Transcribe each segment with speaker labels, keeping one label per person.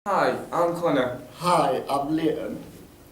Speaker 1: Hi, I'm Connor.
Speaker 2: Hi, I'm Leighton.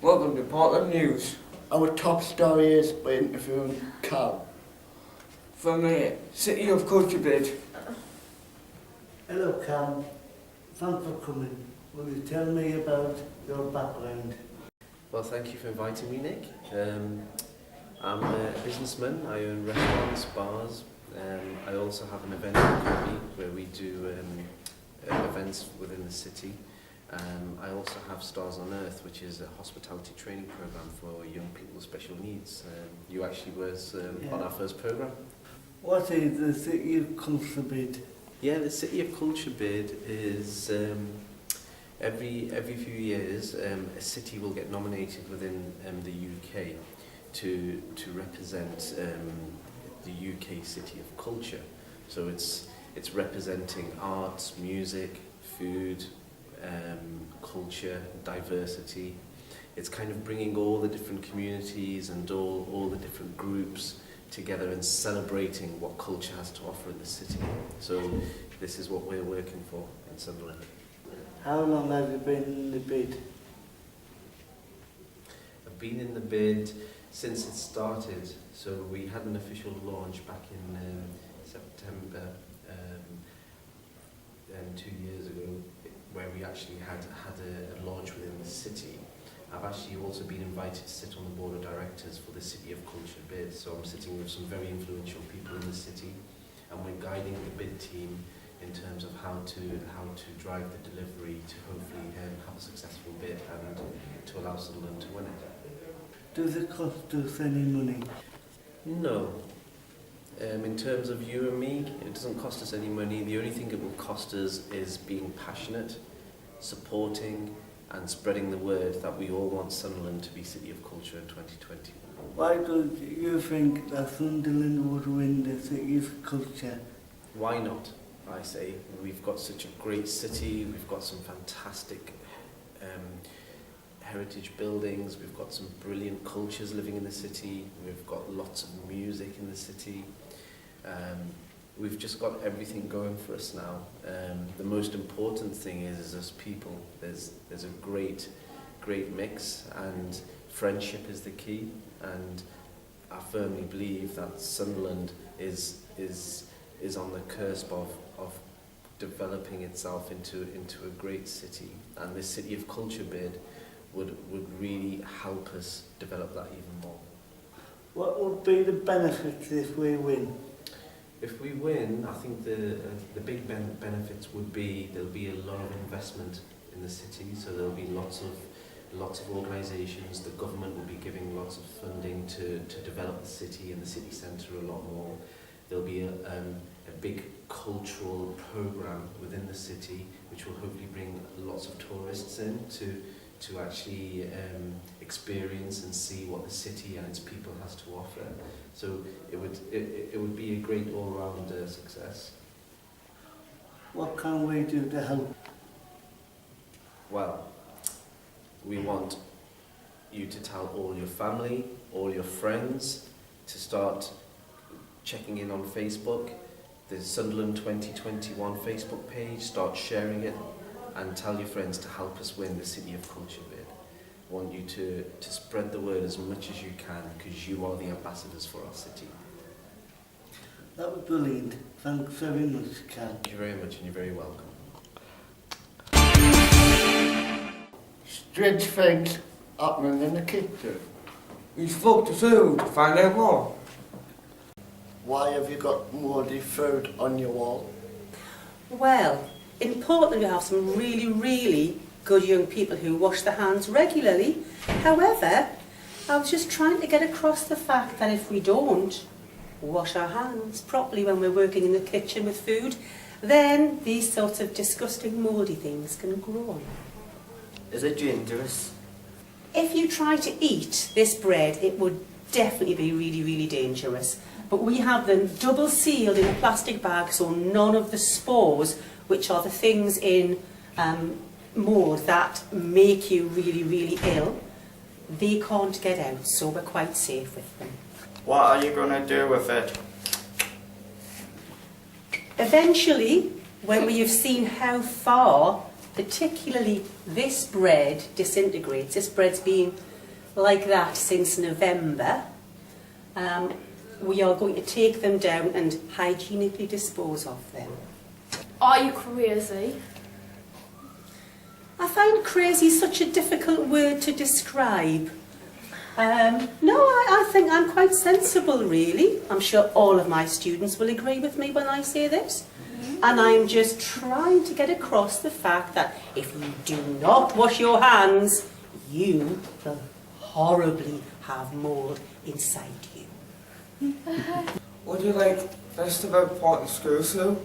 Speaker 1: Welcome to Portland News.
Speaker 2: Our top story is we're interviewing Cal.
Speaker 1: From the City of Culture bid.
Speaker 3: Hello Cam, thanks for coming. Will you tell me about your background?
Speaker 4: Well, thank you for inviting me, Nick. I'm a businessman. I own restaurants, bars. I also have an event company where we do events within the city. I also have Stars on Earth, which is a hospitality training program for young people with special needs. You actually was on our first program.
Speaker 3: What is the City of Culture bid?
Speaker 4: Yeah, the City of Culture bid is every few years a city will get nominated within the UK to represent the UK City of Culture. So it's representing arts, music, food, culture, diversity. It's kind of bringing all the different communities and all the different groups together and celebrating what culture has to offer in the city. So this is what we're working for in Sunderland.
Speaker 3: How long have you been in the bid?
Speaker 4: I've been in the bid since it started. So we had an official launch back in September 2 years ago, where we actually had a launch within the city. I've actually also been invited to sit on the board of directors for the City of Culture bid, so I'm sitting with some very influential people in the city, and we're guiding the bid team in terms of how to drive the delivery to hopefully have a successful bid and to allow Sunderland to win it.
Speaker 3: Does it cost us any money?
Speaker 4: No. In terms of you and me, it doesn't cost us any money. The only thing it will cost us is being passionate, supporting and spreading the word that we all want Sunderland to be City of Culture in 2020.
Speaker 3: Why do you think that Sunderland would win the City of Culture?
Speaker 4: Why not, I say. We've got such a great city, we've got some fantastic heritage buildings, we've got some brilliant cultures living in the city, we've got lots of music in the city. We've just got everything going for us now. The most important thing is us people. There's a great mix, and friendship is the key. And I firmly believe that Sunderland is on the cusp of developing itself into a great city. And this City of Culture bid would really help us develop that even more.
Speaker 3: What would be the benefits if we win?
Speaker 4: If we win, I think the big benefits would be there'll be a lot of investment in the city, so there'll be lots of organisations. The government will be giving lots of funding to develop the city and the city centre a lot more. There'll be a big cultural programme within the city, which will hopefully bring lots of tourists in to actually experience and see what the city and its people has to offer. So it would be a great all-round success.
Speaker 3: What can we do to help?
Speaker 4: Well, we want you to tell all your family, all your friends, to start checking in on Facebook. The Sunderland 2021 Facebook page, start sharing it and tell your friends to help us win the City of Culture bid. I want you to spread the word as much as you can, because you are the ambassadors for our city.
Speaker 3: That was brilliant. Thanks very much, Cal.
Speaker 4: Thank you very much, and you're very welcome.
Speaker 2: Strange things happening in the kitchen.
Speaker 1: We spoke to Sue to find out more.
Speaker 2: Why have you got mouldy food on your wall?
Speaker 5: Well, in Portland we have some really good young people who wash their hands regularly. However, I was just trying to get across the fact that if we don't wash our hands properly when we're working in the kitchen with food, then these sorts of disgusting mouldy things can grow.
Speaker 6: Is it dangerous?
Speaker 5: If you try to eat this bread, it would definitely be really dangerous. But we have them double sealed in a plastic bag, so none of the spores, which are the things in mould that make you really ill, they can't get out, so we're quite safe with them.
Speaker 6: What are you going to do with it?
Speaker 5: Eventually, when we have seen how far particularly this bread disintegrates. This bread's been like that since November. We are going to take them down and hygienically dispose of them.
Speaker 7: Are you crazy?
Speaker 5: I find crazy such a difficult word to describe. No, I think I'm quite sensible, really. I'm sure all of my students will agree with me when I say this. And I'm just trying to get across the fact that if you do not wash your hands, you will horribly have mould inside you.
Speaker 1: What do you like best about part of school, Sue?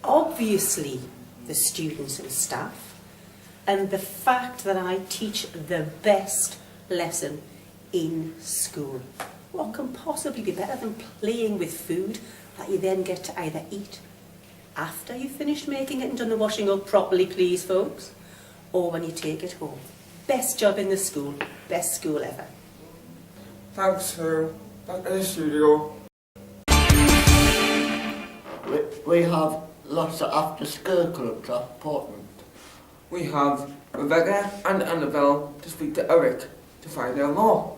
Speaker 5: Obviously, the students and staff, and the fact that I teach the best lesson in school. What can possibly be better than playing with food that you then get to either eat after you've finished making it and done the washing up properly, please, folks, or when you take it home. Best job in the school, best school ever.
Speaker 1: Thanks, Sue. Back in the studio.
Speaker 2: We have lots of after-school clubs at Portland.
Speaker 1: We have Rebecca and Annabelle to speak to Eric to find out more.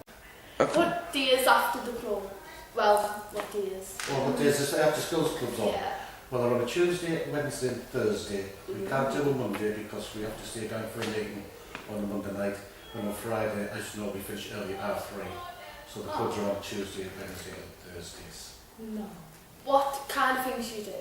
Speaker 7: What days after the club? Well, what days?
Speaker 3: Well, what days is the after schools clubs on?
Speaker 7: Yeah.
Speaker 3: Well, they're on a Tuesday, Wednesday and Thursday. We can't do a Monday because we have to stay down for a meeting on a Monday night. And on Friday, as you know, we finish early at 3:30. So the clubs are on Tuesday, Wednesday and Thursdays.
Speaker 7: No. What kind of things you do?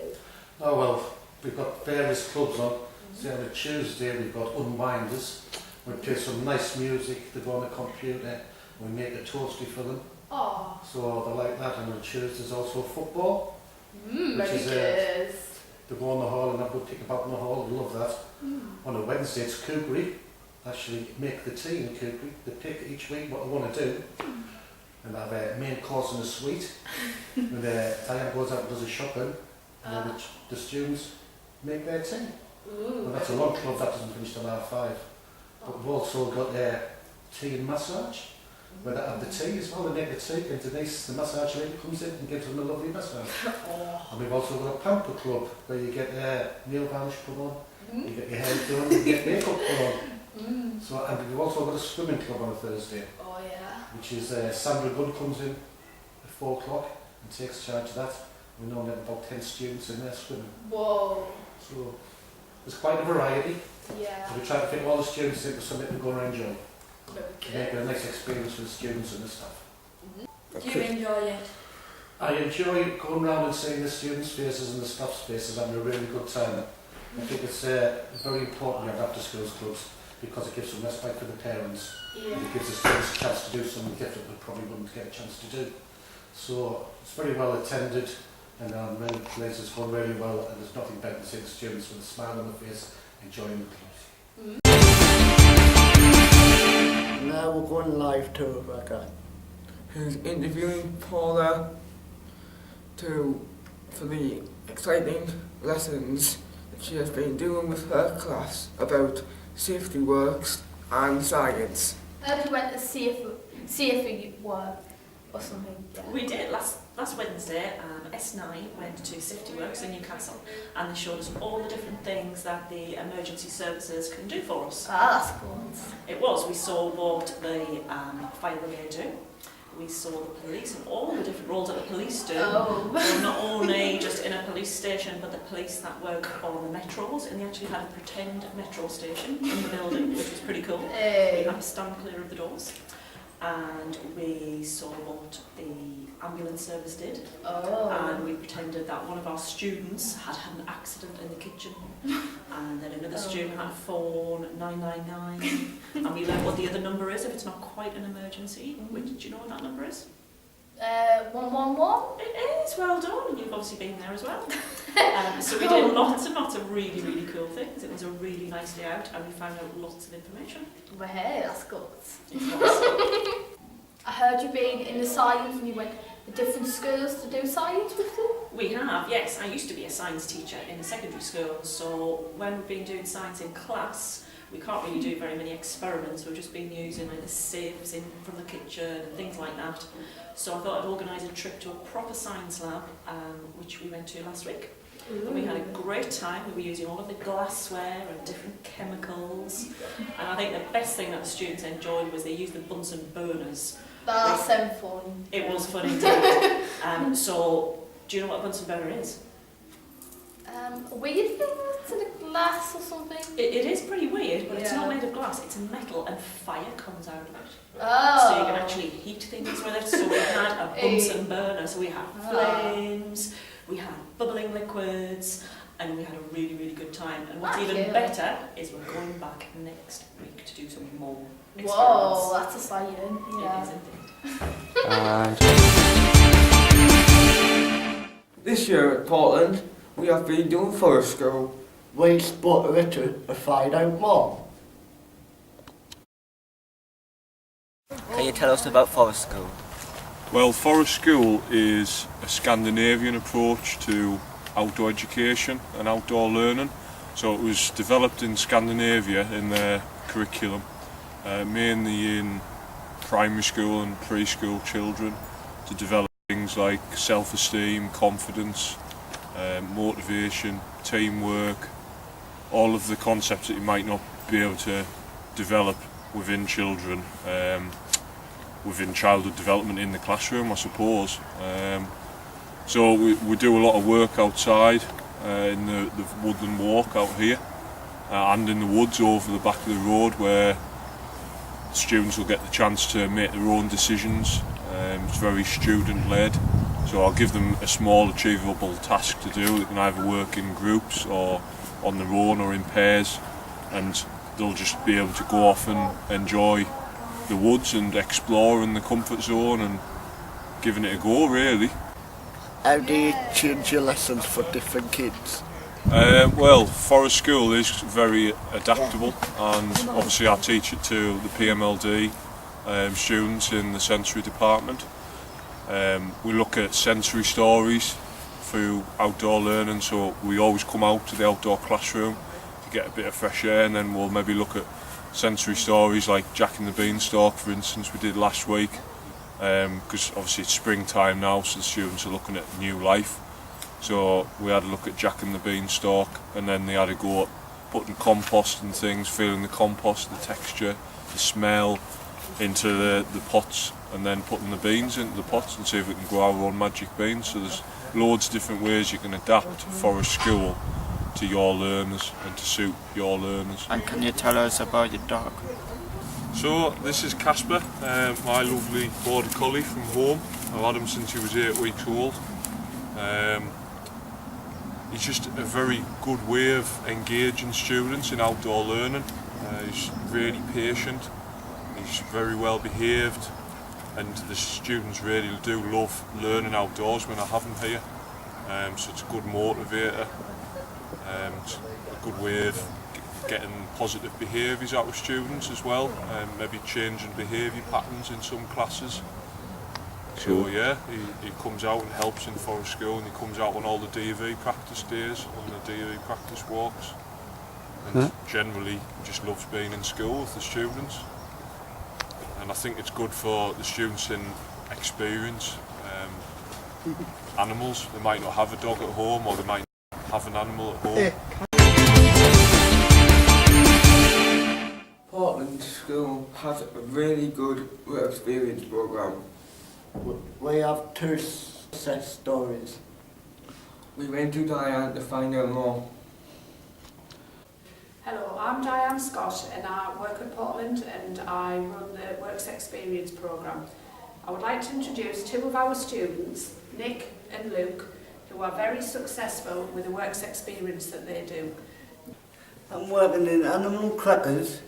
Speaker 3: Oh well, we've got various clubs on. So on a Tuesday we've got unwinders. We play some nice music, they go on the computer, we make a toasty for them.
Speaker 7: Oh.
Speaker 3: So they like that. And on Tuesdays also football.
Speaker 7: Very
Speaker 3: Which is,
Speaker 7: good.
Speaker 3: They go on the hall and have a good pick about in the hall, they love that.
Speaker 7: Mm.
Speaker 3: On a Wednesday it's cookery. Actually make the tea in cookery. They pick each week what they want to do. And have a main course and a sweet. And Diane goes out and does a shopping. And then the students make their tea.
Speaker 7: Ooh,
Speaker 3: And that's a long club, that doesn't finish till 5:30. But we've also got tea and massage, where they have the tea as well, they make the tea, and Denise, the massage lady, comes in and gives them a lovely massage. And we've also got a pamper club, where you get nail varnish put on, you get your hair done, you get makeup put on. So, and we've also got a swimming club on a Thursday,
Speaker 7: Oh yeah.
Speaker 3: which is Sandra Gunn comes in at 4 o'clock and takes charge of that. We normally have about 10 students in there swimming.
Speaker 7: Whoa.
Speaker 3: So there's quite a variety.
Speaker 7: Yeah.
Speaker 3: So we try to fit all the students into something to go and enjoy.
Speaker 7: Very
Speaker 3: To make it a
Speaker 7: good.
Speaker 3: nice experience for the students and the staff.
Speaker 7: Do you enjoy it?
Speaker 3: I enjoy going around and seeing the students' faces and the staff's faces, having a really good time. I think it's very important to have after schools clubs because it gives some respite for the parents.
Speaker 7: Yeah.
Speaker 3: And it gives the students a chance to do something different they probably wouldn't get a chance to do. So it's very well attended and really places going really well, and there's nothing better than seeing the students with a smile on their face enjoying the clubs.
Speaker 2: Now we're going live to Rebecca.
Speaker 1: Who's interviewing Paula for the exciting lessons that she has been doing with her class about safety works and science.
Speaker 7: I just went to see if you were or something. Yeah.
Speaker 8: We did last Wednesday. S9 went to Safety Works in Newcastle, and they showed us all the different things that the emergency services can do for us.
Speaker 7: Ah, that's cool.
Speaker 8: It was. We saw what the fire brigade do. We saw the police and all the different roles that the police do.
Speaker 7: Oh.
Speaker 8: So not only just in a police station, but the police that work on the metros, and they actually had a pretend metro station in the building, which was pretty cool. We
Speaker 7: Hey.
Speaker 8: had to stand clear of the doors. And we saw what the ambulance service did,
Speaker 7: Oh.
Speaker 8: and we pretended that one of our students had had an accident in the kitchen, and then another student had to phone 999, and we learned what the other number is if it's not quite an emergency. Which, do you know what that number is?
Speaker 7: 111.
Speaker 8: It is, well done, and you've obviously been there as well. So we did lots and lots of really, really cool things. It was a really nice day out, and we found out lots of information.
Speaker 7: Well, hey, that's good.
Speaker 8: It was.
Speaker 7: I heard you being in the science and you went to different schools to do science with them.
Speaker 8: We have, yes. I used to be a science teacher in a secondary school, so when we've been doing science in class, we can't really do very many experiments. We've just been using like the sieves in from the kitchen and things like that. So I thought I'd organise a trip to a proper science lab, which we went to last week. And we had a great time. We were using all of the glassware and different chemicals. And I think the best thing that the students enjoyed was they used the Bunsen burners.
Speaker 7: That's so fun.
Speaker 8: It was fun indeed. So, do you know what a Bunsen burner is?
Speaker 7: A weird thing that's in a glass or something?
Speaker 8: It is pretty weird, but it's
Speaker 7: Yeah.
Speaker 8: not made of glass. It's metal and fire comes out of it.
Speaker 7: Oh.
Speaker 8: So you can actually heat things with it. So we had a Bunsen burner. So we had flames, we had bubbling liquids, and we had a really, really good time. And what's even better is we're going back next week to do some more experiments.
Speaker 7: Whoa, that's exciting. Yeah.
Speaker 8: It is indeed.
Speaker 1: This year at Portland, we have been doing forest school.
Speaker 2: We spoke Richard to find out more.
Speaker 6: Can you tell us about Forest School?
Speaker 9: Well, Forest School is a Scandinavian approach to outdoor education and outdoor learning. So it was developed in Scandinavia in their curriculum, mainly in primary school and preschool children, to develop things like self-esteem, confidence, motivation, teamwork, all of the concepts that you might not be able to develop within children, within childhood development in the classroom, I suppose. So we do a lot of work outside in the woodland walk out here, and in the woods over the back of the road, where students will get the chance to make their own decisions. It's very student led, so I'll give them a small achievable task to do. They can either work in groups or on their own or in pairs, and they'll just be able to go off and enjoy the woods and explore in the comfort zone and giving it a go, really.
Speaker 2: How do you change your lessons for different kids?
Speaker 9: Well, Forest School is very adaptable, and obviously I teach it to the PMLD students in the sensory department. We look at sensory stories through outdoor learning, so we always come out to the outdoor classroom to get a bit of fresh air, and then we'll maybe look at sensory stories like Jack and the Beanstalk, for instance, we did last week, because obviously it's springtime now, so the students are looking at new life. So we had a look at Jack and the Beanstalk, and then they had a go at putting compost and things, feeling the compost, the texture, the smell into the pots, and then putting the beans into the pots and see if we can grow our own magic beans. So there's loads of different ways you can adapt Forest School to your learners and to suit your learners.
Speaker 6: And can you tell us about your dog?
Speaker 9: So this is Casper, my lovely border collie from home. I've had him since he was 8 weeks old. He's just a very good way of engaging students in outdoor learning. He's really patient, he's very well behaved, and the students really do love learning outdoors when I have them here. So it's a good motivator, it's a good way of getting positive behaviours out of students as well, and maybe changing behaviour patterns in some classes. So yeah, he comes out and helps in Forest School, and he comes out on all the DV practice days, on the DV practice walks, and generally he just loves being in school with the students. And I think it's good for the students in experience animals. They might not have a dog at home, or they might have an animal at home.
Speaker 1: Portland School has a really good work experience programme.
Speaker 2: We have 2 success stories.
Speaker 1: We went to Diane to find out more.
Speaker 10: Hello, I'm Diane Scott and I work at Portland and I run the Works Experience programme. I would like to introduce 2 of our students, Nick and Luke, who are very successful with the Works Experience that they do.
Speaker 11: I'm working in animal crackers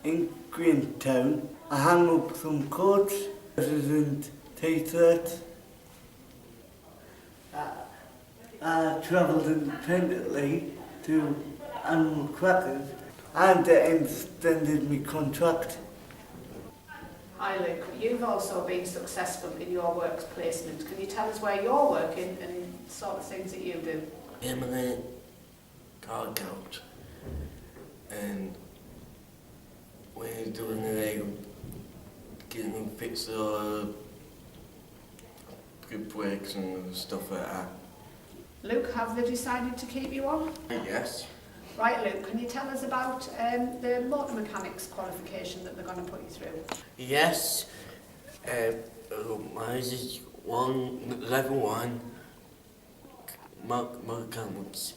Speaker 11: in Greentown. I hang up some coats and t-shirts. I travelled independently to animal crackers and they extended my contract.
Speaker 10: Hi Luke, you've also been successful in your works placement. Can you tell us where you're working and sort of things that you do?
Speaker 12: I'm in a car couch, and we're doing like getting fixed good brakes and stuff like that.
Speaker 10: Luke, have they decided to keep you on?
Speaker 12: Yes.
Speaker 10: Right, Luke, can you tell us about the motor mechanics qualification that they're going to put you through?
Speaker 12: Yes. Mine is level 1 mechanics.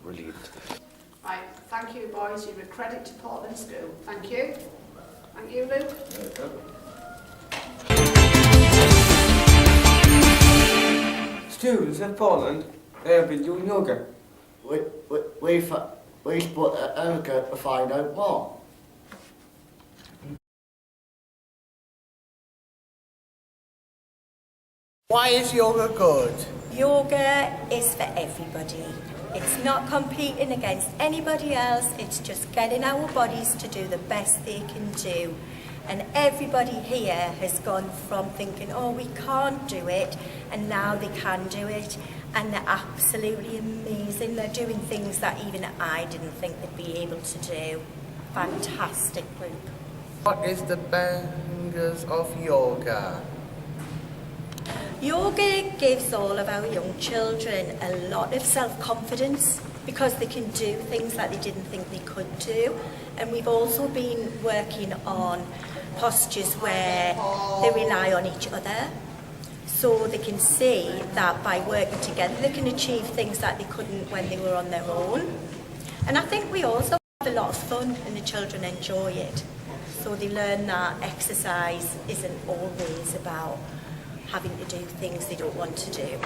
Speaker 4: Brilliant.
Speaker 10: Right, thank you boys, you're a credit to Portland School. Thank you. Thank you, Luke.
Speaker 1: Students at Portland, they have been doing yoga.
Speaker 2: We split at yoga to find out more. Why is yoga good?
Speaker 13: Yoga is for everybody. It's not competing against anybody else, it's just getting our bodies to do the best they can do. And everybody here has gone from thinking, oh, we can't do it, and now they can do it. And they're absolutely amazing. They're doing things that even I didn't think they'd be able to do. Fantastic group.
Speaker 2: What is the bangers of yoga?
Speaker 13: Yoga gives all of our young children a lot of self-confidence because they can do things that they didn't think they could do. And we've also been working on postures where they rely on each other, so they can see that by working together they can achieve things that they couldn't when they were on their own. And I think we also have a lot of fun and the children enjoy it. So they learn that exercise isn't always about having to do things they don't want to do.